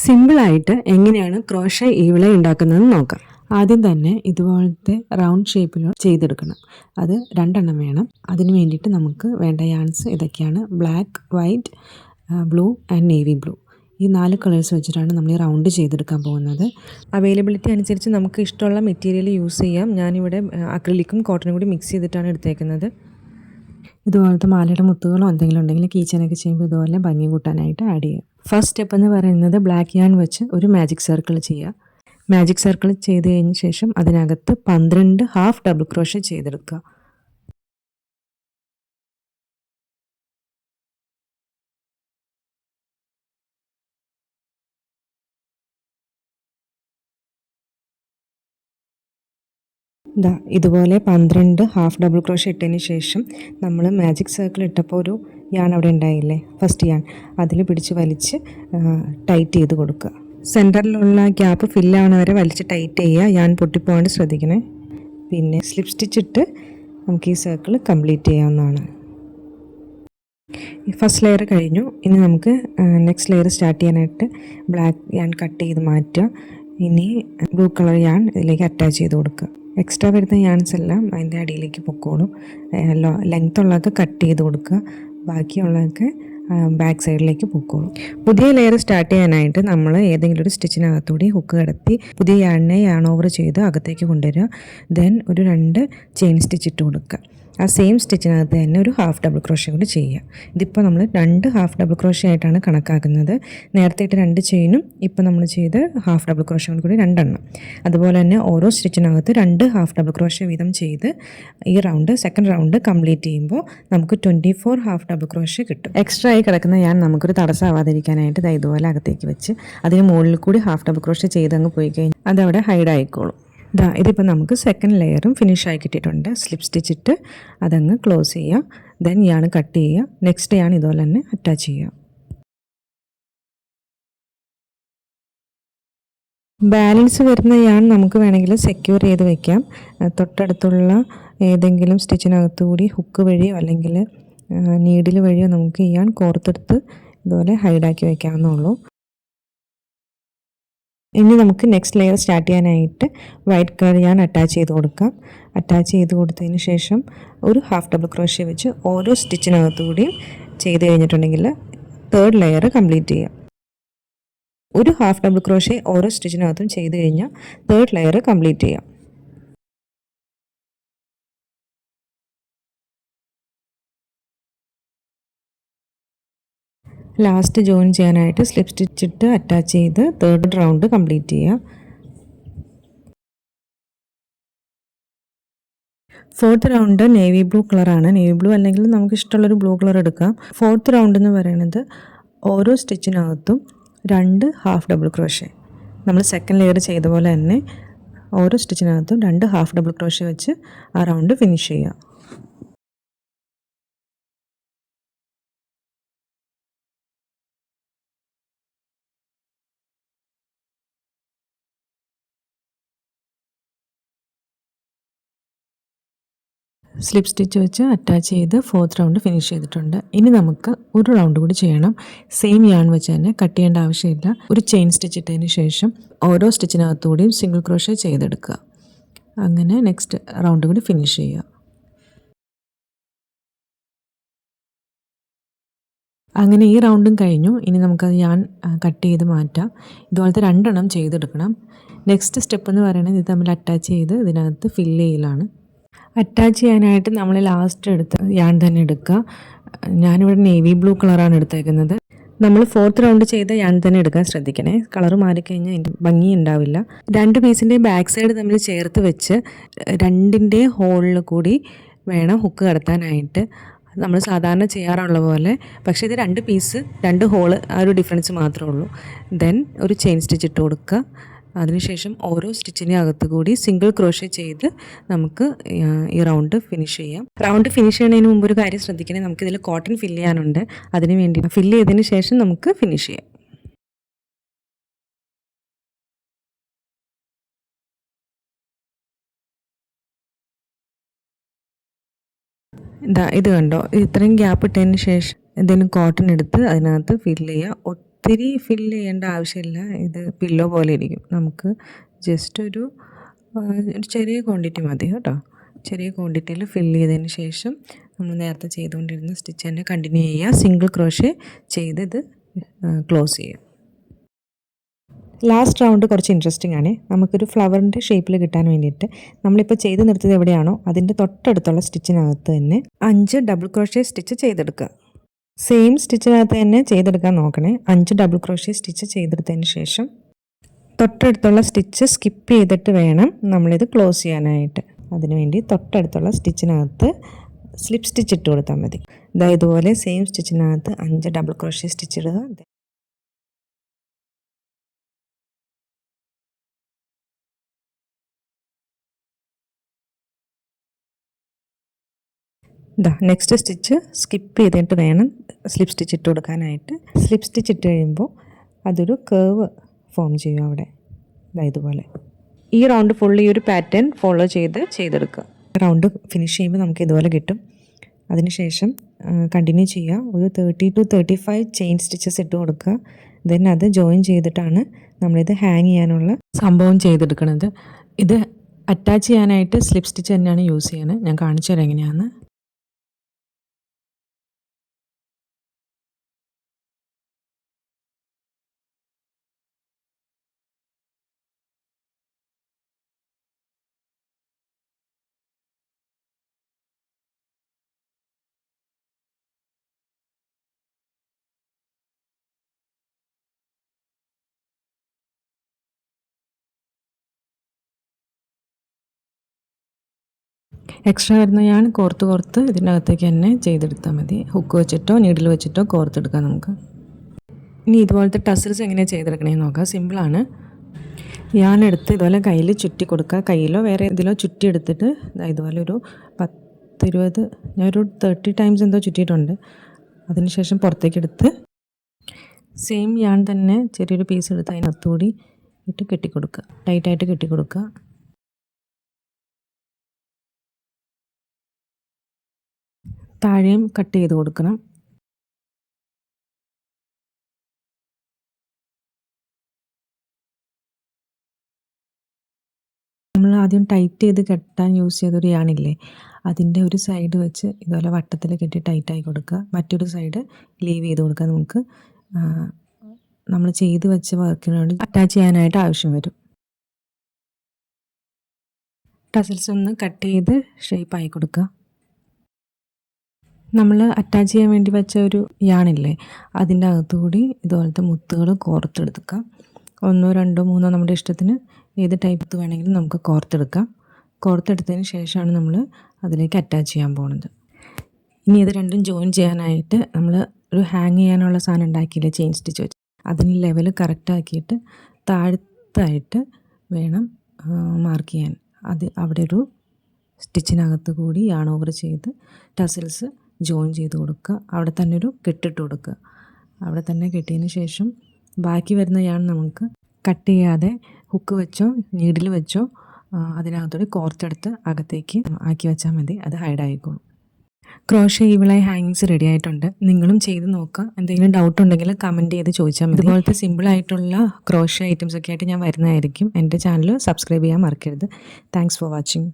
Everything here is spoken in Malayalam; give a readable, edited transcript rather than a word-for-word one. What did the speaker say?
സിമ്പിളായിട്ട് എങ്ങനെയാണ് ക്രോഷേ ഈവിള ഉണ്ടാക്കുന്നതെന്ന് നോക്കാം. ആദ്യം തന്നെ ഇതുപോലത്തെ റൗണ്ട് ഷേപ്പിൽ ചെയ്തെടുക്കണം. അത് 2 എണ്ണം വേണം. അതിന് വേണ്ടിയിട്ട് നമുക്ക് വേണ്ട യാൺസ് ഇതൊക്കെയാണ്: black, white, blue and navy blue. ഈ 4 കളേഴ്സ് വെച്ചിട്ടാണ് നമ്മൾ ഈ റൗണ്ട് ചെയ്തെടുക്കാൻ പോകുന്നത്. അവൈലബിലിറ്റി അനുസരിച്ച് നമുക്ക് ഇഷ്ടമുള്ള മെറ്റീരിയൽ യൂസ് ചെയ്യാം. ഞാനിവിടെ അക്രിലിക്കും കോട്ടനും കൂടി മിക്സ് ചെയ്തിട്ടാണ് എടുത്തേക്കുന്നത്. ഇതുപോലത്തെ മാലയുടെ മുത്തുകളോ എന്തെങ്കിലും ഉണ്ടെങ്കിൽ കീച്ചനൊക്കെ ചെയ്യുമ്പോൾ ഇതുപോലെ ഭംഗി കൂട്ടാനായിട്ട് ആഡ് ചെയ്യാം. ഫസ്റ്റ് സ്റ്റെപ്പ് എന്ന് പറയുന്നത് ബ്ലാക്ക് യാൺ വെച്ച് ഒരു മാജിക് സർക്കിൾ ചെയ്യുക. മാജിക് സർക്കിൾ ചെയ്ത് കഴിഞ്ഞ ശേഷം അതിനകത്ത് 12 ഹാഫ് ഡബിൾ ക്രോഷേ ചെയ്തെടുക്കുക. ഇതുപോലെ 12 ഹാഫ് ഡബിൾ ക്രോഷേ ഇട്ടതിന് ശേഷം നമ്മൾ മാജിക് സർക്കിൾ ഇട്ടപ്പോൾ ഒരു യാൺ അവിടെ ഉണ്ടായില്ലേ, ഫസ്റ്റ് യാൺ, അതിൽ പിടിച്ച് വലിച്ച് ടൈറ്റ് ചെയ്ത് കൊടുക്കുക. സെൻറ്ററിലുള്ള ഗ്യാപ്പ് ഫില്ലാവണ വരെ വലിച്ച് ടൈറ്റ് ചെയ്യുക. യാൺ പൊട്ടിപ്പോകാണ്ട് ശ്രദ്ധിക്കണേ. പിന്നെ സ്ലിപ്പ് സ്റ്റിച്ച് ഇട്ട് നമുക്ക് ഈ സർക്കിൾ കംപ്ലീറ്റ് ചെയ്യാവുന്നതാണ്. ഫസ്റ്റ് ലെയർ കഴിഞ്ഞു. ഇനി നമുക്ക് നെക്സ്റ്റ് ലെയർ സ്റ്റാർട്ട് ചെയ്യാനായിട്ട് ബ്ലാക്ക് യാൺ കട്ട് ചെയ്ത് മാറ്റുക. ഇനി ബ്ലൂ കളർ യാൺ ഇതിലേക്ക് അറ്റാച്ച് ചെയ്ത് കൊടുക്കുക. എക്സ്ട്രാ വരുന്ന യാൺസ് എല്ലാം അതിൻ്റെ അടിയിലേക്ക് പൊക്കോളും. ലെങ്ത് ഉള്ളതൊക്കെ കട്ട് ചെയ്ത് കൊടുക്കുക. ബാക്കിയുള്ളതൊക്കെ ബാക്ക് സൈഡിലേക്ക് പൊക്കോളും. പുതിയ ലെയർ സ്റ്റാർട്ട് ചെയ്യാനായിട്ട് നമ്മൾ ഏതെങ്കിലും ഒരു സ്റ്റിച്ചിനകത്തൂടി ഹുക്ക് കടത്തി പുതിയ യാണിനെ യാൺ ഓവർ ചെയ്ത് അകത്തേക്ക് കൊണ്ടുവരിക. ദെൻ ഒരു 2 ചെയിൻ സ്റ്റിച്ച് ഇട്ട് കൊടുക്കുക. ആ സെയിം സ്റ്റിച്ചിനകത്ത് തന്നെ ഒരു ഹാഫ് ഡബിൾ ക്രോഷേ കൂടി ചെയ്യുക. ഇതിപ്പോൾ നമ്മൾ 2 ഹാഫ് ഡബിൾ ക്രോഷേ ആയിട്ടാണ് കണക്കാക്കുന്നത്. നേരത്തെ ഇട്ട് 2 ചെയിനും ഇപ്പോൾ നമ്മൾ ചെയ്ത് ഹാഫ് ഡബിൾ ക്രോഷേ കൂടി 2 എണ്ണം. അതുപോലെ തന്നെ ഓരോ സ്റ്റിച്ചിനകത്ത് 2 ഹാഫ് ഡബിൾ ക്രോഷേ വീതം ചെയ്ത് ഈ സെക്കൻഡ് റൗണ്ട് കംപ്ലീറ്റ് ചെയ്യുമ്പോൾ നമുക്ക് 24 ഹാഫ് ഡബിൾ ക്രോഷേ കിട്ടും. എക്സ്ട്രാ ആയി കിടക്കുന്ന ഞാൻ നമുക്കൊരു തടസ്സമാവാതിരിക്കാനായിട്ട് ഇതുപോലെ അകത്തേക്ക് വെച്ച് അതിന് മുകളിൽ കൂടി ഹാഫ് ഡബിൾ ക്രോഷേ ചെയ്തങ്ങ് പോയി കഴിഞ്ഞാൽ അതവിടെ ഹൈഡ് ആയിക്കോളും. ഇതിപ്പോൾ നമുക്ക് സെക്കൻഡ് ലെയറും ഫിനിഷായി കിട്ടിയിട്ടുണ്ട്. സ്ലിപ്പ് സ്റ്റിച്ച് ഇട്ട് അതങ്ങ് ക്ലോസ് ചെയ്യുക. ദെൻ യാൺ കട്ട് ചെയ്യുക. നെക്സ്റ്റ് യാൺ ഇതുപോലെ തന്നെ അറ്റാച്ച് ചെയ്യുക. ബാലൻസ് വരുന്ന യാൺ നമുക്ക് വേണമെങ്കിൽ സെക്യൂർ ചെയ്ത് വയ്ക്കാം. തൊട്ടടുത്തുള്ള ഏതെങ്കിലും സ്റ്റിച്ചിനകത്തു കൂടി ഹുക്ക് വഴിയോ അല്ലെങ്കിൽ നീഡിൽ വഴിയോ നമുക്ക് ഈ യാൺ കോർത്തെടുത്ത് ഇതുപോലെ ഹൈഡാക്കി വയ്ക്കാവുന്നുള്ളൂ. ഇനി നമുക്ക് നെക്സ്റ്റ് ലെയർ സ്റ്റാർട്ട് ചെയ്യാനായിട്ട് വൈറ്റ് കളർ യാൺ അറ്റാച്ച് ചെയ്ത് കൊടുക്കാം. അറ്റാച്ച് ചെയ്ത് കൊടുത്തതിന് ശേഷം ഒരു ഹാഫ് ഡബിൾ ക്രോഷേ വെച്ച് ഓരോ സ്റ്റിച്ചിനകത്തുകൂടിയും ചെയ്ത് കഴിഞ്ഞിട്ടുണ്ടെങ്കിൽ തേർഡ് ലെയർ കംപ്ലീറ്റ് ചെയ്യാം. ഒരു ഹാഫ് ഡബിൾ ക്രോഷേ ഓരോ സ്റ്റിച്ചിനകത്തും ചെയ്ത് കഴിഞ്ഞാൽ തേർഡ് ലെയർ കംപ്ലീറ്റ് ചെയ്യാം. ലാസ്റ്റ് ജോയിൻ ചെയ്യാനായിട്ട് സ്ലിപ്പ് സ്റ്റിച്ച് ഇട്ട് അറ്റാച്ച് ചെയ്ത് തേർഡ് റൗണ്ട് കംപ്ലീറ്റ് ചെയ്യുക. ഫോർത്ത് റൗണ്ട് നേവി ബ്ലൂ കളറാണ്. നേവി ബ്ലൂ അല്ലെങ്കിൽ നമുക്ക് ഇഷ്ടമുള്ളൊരു ബ്ലൂ കളർ എടുക്കാം. ഫോർത്ത് റൗണ്ട് എന്ന് പറയുന്നത് ഓരോ സ്റ്റിച്ചിനകത്തും 2 ഹാഫ് ഡബിൾ ക്രോഷേ. നമ്മൾ സെക്കൻഡ് ലെയർ ചെയ്ത പോലെ തന്നെ ഓരോ സ്റ്റിച്ചിനകത്തും 2 ഹാഫ് ഡബിൾ ക്രോഷേ വെച്ച് ആ റൗണ്ട് ഫിനിഷ് ചെയ്യുക. സ്ലിപ്പ് സ്റ്റിച്ച് വെച്ച് അറ്റാച്ച് ചെയ്ത് ഫോർത്ത് റൗണ്ട് ഫിനിഷ് ചെയ്തിട്ടുണ്ട്. ഇനി നമുക്ക് ഒരു റൗണ്ട് കൂടി ചെയ്യണം. സെയിം യാൺ വെച്ച് തന്നെ കട്ട് ചെയ്യേണ്ട ആവശ്യമില്ല. ഒരു ചെയിൻ സ്റ്റിച്ച് ഇട്ടതിന് ശേഷം ഓരോ സ്റ്റിച്ചിനകത്തുകൂടിയും സിംഗിൾ ക്രോഷേ ചെയ്തെടുക്കുക. അങ്ങനെ നെക്സ്റ്റ് റൗണ്ട് കൂടി ഫിനിഷ് ചെയ്യുക. അങ്ങനെ ഈ റൗണ്ടും കഴിഞ്ഞു. ഇനി നമുക്കത് യാൺ കട്ട് ചെയ്ത് മാറ്റാം. ഇതുപോലത്തെ 2 എണ്ണം ചെയ്തെടുക്കണം. നെക്സ്റ്റ് സ്റ്റെപ്പ് എന്ന് പറയുന്നത് ഇത് തമ്മിൽ അറ്റാച്ച് ചെയ്ത് ഇതിനകത്ത് ഫില്ല് ചെയ്യലാണ്. അറ്റാച്ച് ചെയ്യാനായിട്ട് നമ്മൾ ലാസ്റ്റ് എടുത്ത് യാൺ തന്നെ എടുക്കുക. ഞാനിവിടെ നേവി ബ്ലൂ കളറാണ് എടുത്തേക്കുന്നത്. നമ്മൾ ഫോർത്ത് റൗണ്ട് ചെയ്ത യാൺ തന്നെ എടുക്കാൻ ശ്രദ്ധിക്കണേ. കളർ മാറിക്കഴിഞ്ഞാൽ അതിൻ്റെ ഭംഗി ഉണ്ടാവില്ല. 2 പീസിൻ്റെ ബാക്ക് സൈഡ് തമ്മിൽ ചേർത്ത് വെച്ച് 2ൻ്റെ ഹോളിൽ കൂടി വേണം ഹുക്ക് കടത്താനായിട്ട്. നമ്മൾ സാധാരണ ചെയ്യാറുള്ള പോലെ. പക്ഷേ ഇത് 2 പീസ് 2 ഹോള് ആ ഒരു ഡിഫറൻസ് മാത്രമേ ഉള്ളൂ. ദെൻ ഒരു ചെയിൻ സ്റ്റിച്ച് ഇട്ട് കൊടുക്കുക. അതിനുശേഷം ഓരോ സ്റ്റിച്ചിൻ്റെ അകത്ത് കൂടി സിംഗിൾ ക്രോഷേ ചെയ്ത് നമുക്ക് ഈ റൗണ്ട് ഫിനിഷ് ചെയ്യാം. റൗണ്ട് ഫിനിഷ് ചെയ്യുന്നതിന് മുമ്പ് ഒരു കാര്യം ശ്രദ്ധിക്കണേ, നമുക്കിതിൽ കോട്ടൺ ഫില്ല് ചെയ്യാനുണ്ട്. അതിന് വേണ്ടി ഫില്ല് ചെയ്തതിന് ശേഷം നമുക്ക് ഫിനിഷ് ചെയ്യാം. ഇത് കണ്ടോ, ഇത്രയും ഗ്യാപ്പ് ഇട്ടതിന് ശേഷം എന്തെങ്കിലും കോട്ടൺ എടുത്ത് അതിനകത്ത് ഫില്ല് ചെയ്യുക. ഒത്തിരി ഫില്ല് ചെയ്യേണ്ട ആവശ്യമില്ല. ഇത് പില്ലോ പോലെ ഇരിക്കും. നമുക്ക് ജസ്റ്റ് ഒരു ചെറിയ ക്വാണ്ടിറ്റി മതി കേട്ടോ. ചെറിയ ക്വാണ്ടിറ്റിയിൽ ഫില്ല് ചെയ്തതിന് ശേഷം നമ്മൾ നേരത്തെ ചെയ്തുകൊണ്ടിരുന്ന സ്റ്റിച്ച് തന്നെ കണ്ടിന്യൂ ചെയ്യുക. സിംഗിൾ ക്രോഷേ ചെയ്ത് ഇത് ക്ലോസ് ചെയ്യുക. ലാസ്റ്റ് റൗണ്ട് കുറച്ച് ഇൻട്രസ്റ്റിംഗ് ആണ്. നമുക്കൊരു ഫ്ലവറിൻ്റെ ഷേപ്പിൽ കിട്ടാൻ വേണ്ടിയിട്ട് നമ്മളിപ്പോൾ ചെയ്ത് നിർത്തിയത് എവിടെയാണോ അതിൻ്റെ തൊട്ടടുത്തുള്ള സ്റ്റിച്ചിനകത്ത് തന്നെ 5 ഡബിൾ ക്രോഷേ സ്റ്റിച്ച് ചെയ്തെടുക്കുക. സെയിം സ്റ്റിച്ചിനകത്ത് തന്നെ ചെയ്തെടുക്കാൻ നോക്കണേ. 5 ഡബിൾ ക്രോഷേ സ്റ്റിച്ച് ചെയ്തെടുത്തതിന് ശേഷം തൊട്ടടുത്തുള്ള സ്റ്റിച്ച് സ്കിപ്പ് ചെയ്തിട്ട് വേണം നമ്മളിത് ക്ലോസ് ചെയ്യാനായിട്ട്. അതിനുവേണ്ടി തൊട്ടടുത്തുള്ള സ്റ്റിച്ചിനകത്ത് സ്ലിപ്പ് സ്റ്റിച്ച് ഇട്ട് കൊടുത്താൽ മതി. ഇതുപോലെ സെയിം സ്റ്റിച്ചിനകത്ത് 5 ഡബിൾ ക്രോഷേ സ്റ്റിച്ച് ഇടുക. നെക്സ്റ്റ് സ്റ്റിച്ച് സ്കിപ്പ് ചെയ്തിട്ട് വേണം സ്ലിപ്പ് സ്റ്റിച്ച് ഇട്ട് കൊടുക്കാനായിട്ട്. സ്ലിപ്പ് സ്റ്റിച്ച് ഇട്ട് കഴിയുമ്പോൾ അതൊരു കേർവ് ഫോം ചെയ്യും അവിടെ. ഇതുപോലെ ഈ റൗണ്ട് ഫുള്ള് ഈ ഒരു പാറ്റേൺ ഫോളോ ചെയ്തെടുക്കുക. റൗണ്ട് ഫിനിഷ് ചെയ്യുമ്പോൾ നമുക്ക് ഇതുപോലെ കിട്ടും. അതിനുശേഷം കണ്ടിന്യൂ ചെയ്യുക. ഒരു 30 to 35 ചെയിൻ സ്റ്റിച്ചസ് ഇട്ട് കൊടുക്കുക. ദെൻ അത് ജോയിൻ ചെയ്തിട്ടാണ് നമ്മളിത് ഹാങ് ചെയ്യാനുള്ള സംഭവം ചെയ്തെടുക്കുന്നത്. ഇത് അറ്റാച്ച് ചെയ്യാനായിട്ട് സ്ലിപ്പ് സ്റ്റിച്ച് തന്നെയാണ് യൂസ് ചെയ്യുന്നത്. ഞാൻ കാണിച്ചു തരാം എങ്ങനെയാണെന്ന്. എക്സ്ട്രാ വരുന്ന ഞാൻ കോർത്ത് ഇതിനകത്തേക്ക് തന്നെ ചെയ്തെടുത്താൽ മതി. ഹുക്ക് വെച്ചിട്ടോ നീഡിൽ വെച്ചിട്ടോ കോർത്തെടുക്കാം നമുക്ക്. ഇനി ഇതുപോലത്തെ ടസൽസ് എങ്ങനെയാണ് ചെയ്തെടുക്കണമെന്ന് നോക്കാം. സിമ്പിളാണ്. ഞാനെടുത്ത് ഇതുപോലെ കയ്യിൽ ചുറ്റി കൊടുക്കുക. കയ്യിലോ വേറെ ഇതിലോ ചുറ്റി എടുത്തിട്ട് ഇതുപോലെ ഒരു 10-20 ഞാനൊരു 30 ടൈംസ് എന്തോ ചുറ്റിയിട്ടുണ്ട്. അതിനുശേഷം പുറത്തേക്ക് എടുത്ത് സെയിം യാൺ തന്നെ ചെറിയൊരു പീസ് എടുത്ത് അതിനകത്തുകൂടി ഇട്ട് കെട്ടിക്കൊടുക്കുക. ടൈറ്റായിട്ട് കെട്ടിക്കൊടുക്കുക. താഴെയും കട്ട് ചെയ്ത് കൊടുക്കണം. നമ്മൾ ആദ്യം ടൈറ്റ് ചെയ്ത് കെട്ടാൻ യൂസ് ചെയ്തൊരു യാണില്ലേ, അതിൻ്റെ ഒരു സൈഡ് വെച്ച് ഇതുപോലെ വട്ടത്തിൽ കെട്ടി ടൈറ്റായി കൊടുക്കുക. മറ്റൊരു സൈഡ് ലീവ് ചെയ്ത് കൊടുക്കുക. നമുക്ക് നമ്മൾ ചെയ്ത് വെച്ച വർക്കിന് വേണ്ടി അറ്റാച്ച് ചെയ്യാനായിട്ട് ആവശ്യം വരും. ടസൽസ് ഒന്ന് കട്ട് ചെയ്ത് ഷേപ്പായി കൊടുക്കുക. നമ്മൾ അറ്റാച്ച് ചെയ്യാൻ വേണ്ടി വെച്ച ഒരു യാണില്ലേ, അതിൻ്റെ അകത്തുകൂടി ഇതുപോലത്തെ മുത്തുകൾ കോർത്തെടുക്കുക. 1, 2, 3 നമ്മുടെ ഇഷ്ടത്തിന് ഏത് ടൈപ്പ് വേണമെങ്കിലും നമുക്ക് കോർത്തെടുക്കാം. കോർത്തെടുത്തതിന് ശേഷമാണ് നമ്മൾ അതിലേക്ക് അറ്റാച്ച് ചെയ്യാൻ പോകുന്നത്. ഇനി ഇത് രണ്ടും ജോയിൻ ചെയ്യാനായിട്ട് നമ്മൾ ഒരു ഹാങ് ചെയ്യാനുള്ള സാധനം ഉണ്ടാക്കിയില്ലേ, ചെയിൻ സ്റ്റിച്ച് വെച്ച്, അതിന് ലെവൽ കറക്റ്റാക്കിയിട്ട് താഴത്തായിട്ട് വേണം മാർക്ക് ചെയ്യാൻ. അവിടെ ഒരു സ്റ്റിച്ചിനകത്ത് കൂടി യാൺ ഓവർ ചെയ്ത് ടസൽസ് ജോയിൻ ചെയ്ത് കൊടുക്കുക. അവിടെ തന്നെ ഒരു കെട്ടിട്ട് കൊടുക്കുക. അവിടെ തന്നെ കെട്ടിയതിന് ശേഷം ബാക്കി വരുന്ന യാൺ നമുക്ക് കട്ട് ചെയ്യാതെ ഹുക്ക് വെച്ചോ നീഡിൽ വെച്ചോ അതിനകത്തോടെ കോർത്തെടുത്ത് അകത്തേക്ക് ആക്കി വെച്ചാൽ മതി. അത് ഹൈഡായിക്കോളും. ക്രോഷേ ഈവിളായി ഹാങ്ങിങ്സ് റെഡി ആയിട്ടുണ്ട്. നിങ്ങളും ചെയ്ത് നോക്കുക. എന്തെങ്കിലും ഡൗട്ട് ഉണ്ടെങ്കിൽ കമൻറ്റ് ചെയ്ത് ചോദിച്ചാൽ മതി. ഇതുപോലത്തെ സിമ്പിളായിട്ടുള്ള ക്രോഷേ ഐറ്റംസ് ഒക്കെ ആയിട്ട് ഞാൻ വരുന്നതായിരിക്കും. എൻ്റെ ചാനൽ സബ്സ്ക്രൈബ് ചെയ്യാൻ മറക്കരുത്. Thanks for watching.